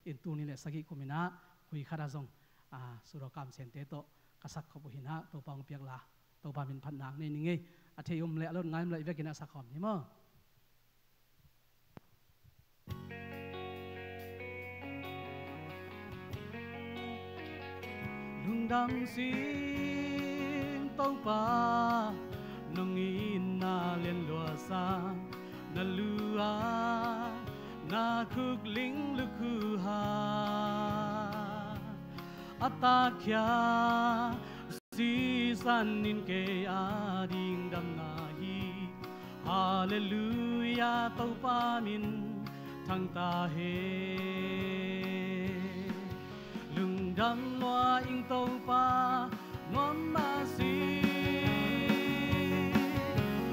in tu ni le sagi kumina hui khara zong surokam sente to kasak khobu hina to pang piak la to pa min phan nang nei ni nge atheyum le alon ngaim lai vekina sakhom ni mo lung dam sin to pa nong in na len lua sa na lua na khuk ling lu khu ha atakya si san in ke ading dam na hi hallelujah to pa min thang ta he lung dam loa ing to pa non ma si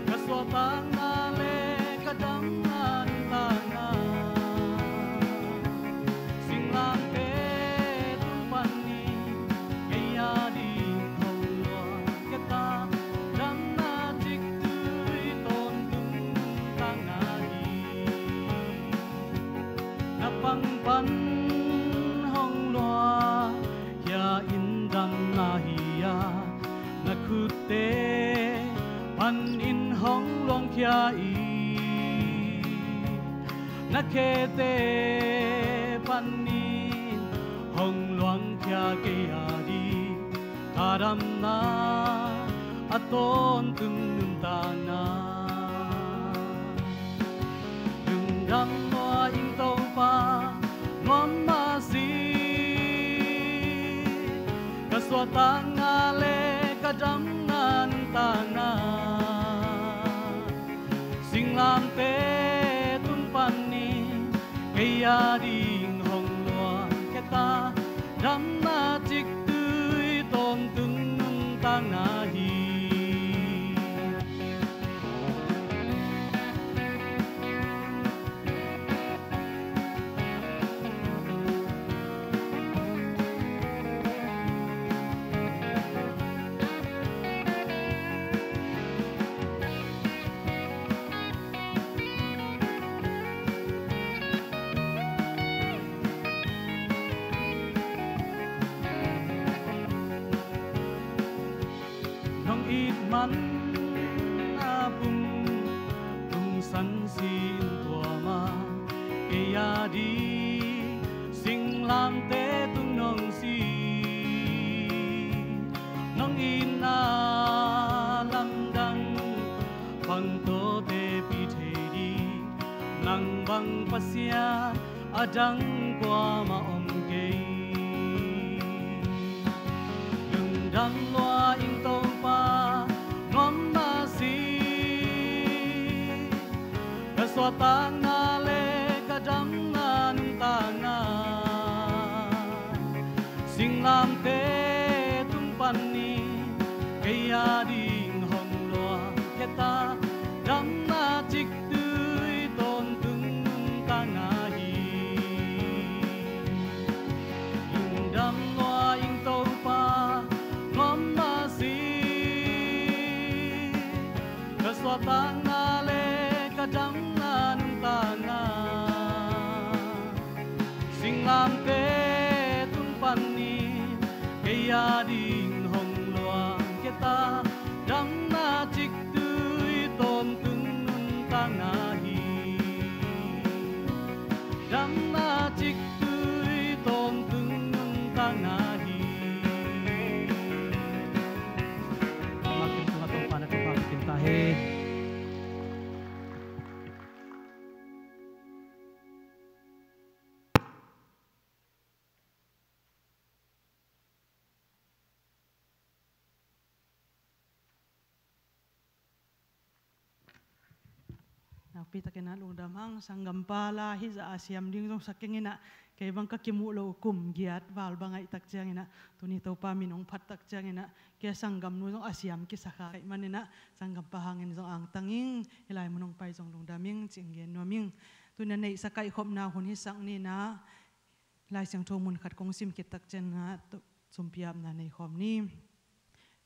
ka so tang na le ka dam an ta na sing lang te tung pan ni ke ya di hong loa ke ta dam na tik tui ton tung tang na hi na pang pan hong loa ya in dam na hi ya na kutte pan in hong long kya i na kete pan in hong long kya ke ya di taram na aton tung num ta na lung dam loa in to pa non ma si ka so tang na le ka dam nan ta na sing lam te tung pan ni ke ya ding hong loa ke ta dam na tik tui ton tung nung tang na hi man apung tung san sin tua ma ke ya di sing lam te tung nong si nong in na lam dang phang to te pi the di nang bang pasya adang kwa ma om ke lung dang loa ing to pa non ma si ka so tang na le ka dam nan ta na sing lam te tung pan ni ke ya ding hong loa ke ta dam na chik tui ton tung ta na hi lung dam loa ing to pa non ma si so tang na le ka dam nan ta na sing lam te tung pan ni ke ya ding hong loa ke ta dam na chik tui ton tung ta na hi dam na chik tui ton tung ta na hi makin tu atong pana tu makin ta he pita kena lung damang sanggam pala hiza asiam ding dong saking ina kay bang kakimulo kum giat bal bangay tak jang ina tunito pa minong patak jang ina kaya sanggam nung asiam kisaka kay manina sanggam pahangin dong ang tanging ilay mo nung pay dong lung daming cinggen noming tunanay sakay hop na hunisang ni na lay siyang tumun kat kong sim kitak jang na sumpiam na nay hop ni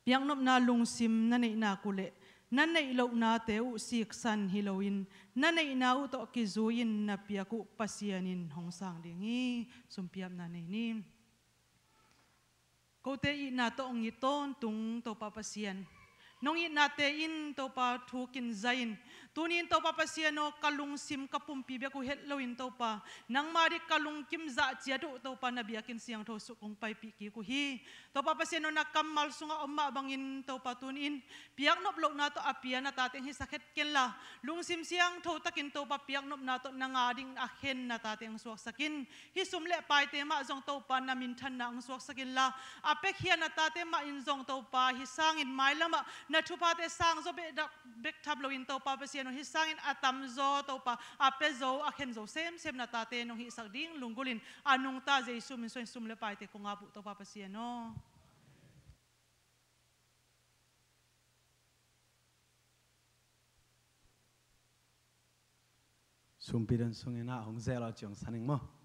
piang nop na lung sim na nay na kule nan nei lo na teu sik san hiloin nan nei na u to ki zuin na piaku pasianin hongsang dingi sumpiam na nei ni ko te I na to ngi ton tung to papasian nong I na te in to pa thukin zain tunin to pa pasiano kalung sim kapumpi be ku hello in to pa nang mari kalung kim za chia to pa na biakin siang tho su kong pai pi ki ku hi to pa pasiano na kamal sunga omma bangin to pa tunin piak nop lo na to apia na tateng hi sakhet kenla lung sim siang tho takin to pa piak nop na to nangading a hen na tateng suak sakin hi sumle pai te ma jong to pa na min than na ang suak sakin la apek hian na tate ma in jong to pa hi sangin mailama na thupa te sang zo be bek tablo in to pa pasiano hi sangin atam zo to pa ape zo akhen zo sem na tate nong hi sak ding lungulin anung ta jesu min so sumle pai te ko nga bu to pa pasiano sumpidan sungena hong zelo chong saning mo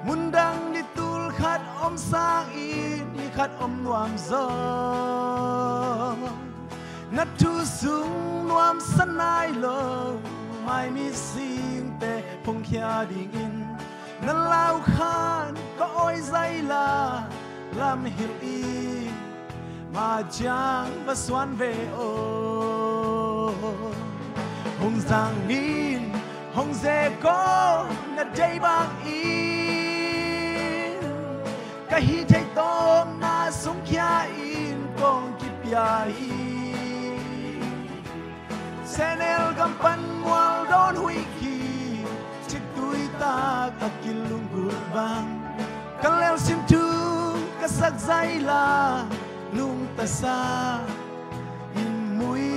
mundang ditul khat om sang in ni khat om nuam zo nat tu sung nuam sanai lo mai mi sing te phong khia ding in na lau khan có oi zai la lam hil in ma chang và xoan về ô hong sang in hong ze có na day bang in cái hi thấy tom na sung kia in con kip ya hi senel gampan mual don hui ki chik tui ta ka kilung gurbang kalel sim tu kasak zai la lung ta sa in mui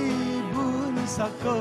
bun sako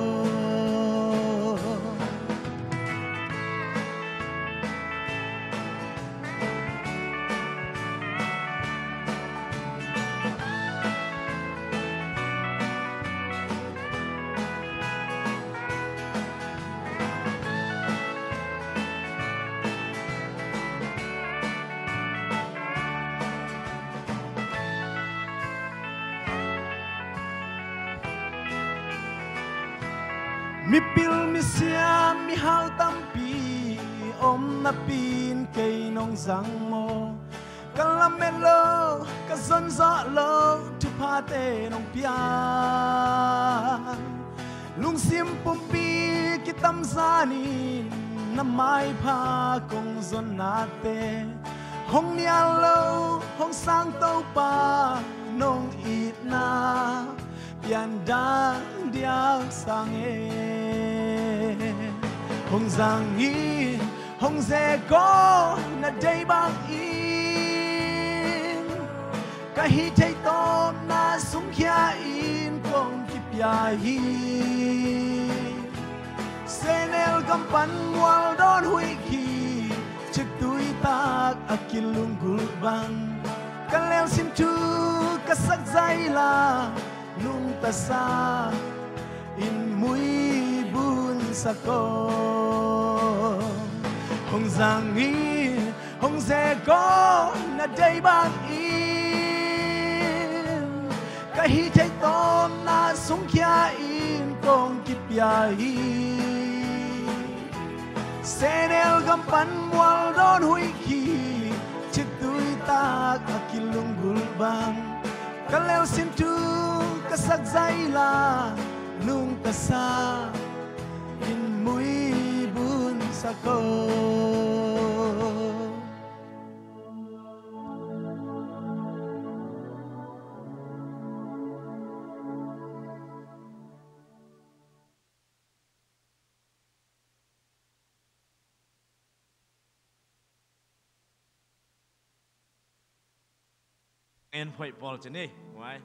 mi pil mi sia mi hao tam pi om na pin cây nong zang mo kalamelo ka zon za lo tu pa te nong pia lung sim pum pi ki tam za ni na mai pa kong zon na te hong nia lo hong sang to pa nong it na pian dang diang sang hong giang in hong ze có na day bang in cái hi thấy to na sung kia in con kip pia hi senel gampan mual don hui ki chik tui tak akilunggul bang kalel sim tu kasak zaila nung tasa in mui bun sako hong giang in hong ze có na day bang in cái hi thấy tom na sung kia in kong kip ya hi senel gampan mual don hui ki chik tui tak akilunggul bang kalel sim tu kasak zaila nung tasa in mui bun sako Indpls chân đi, ngoài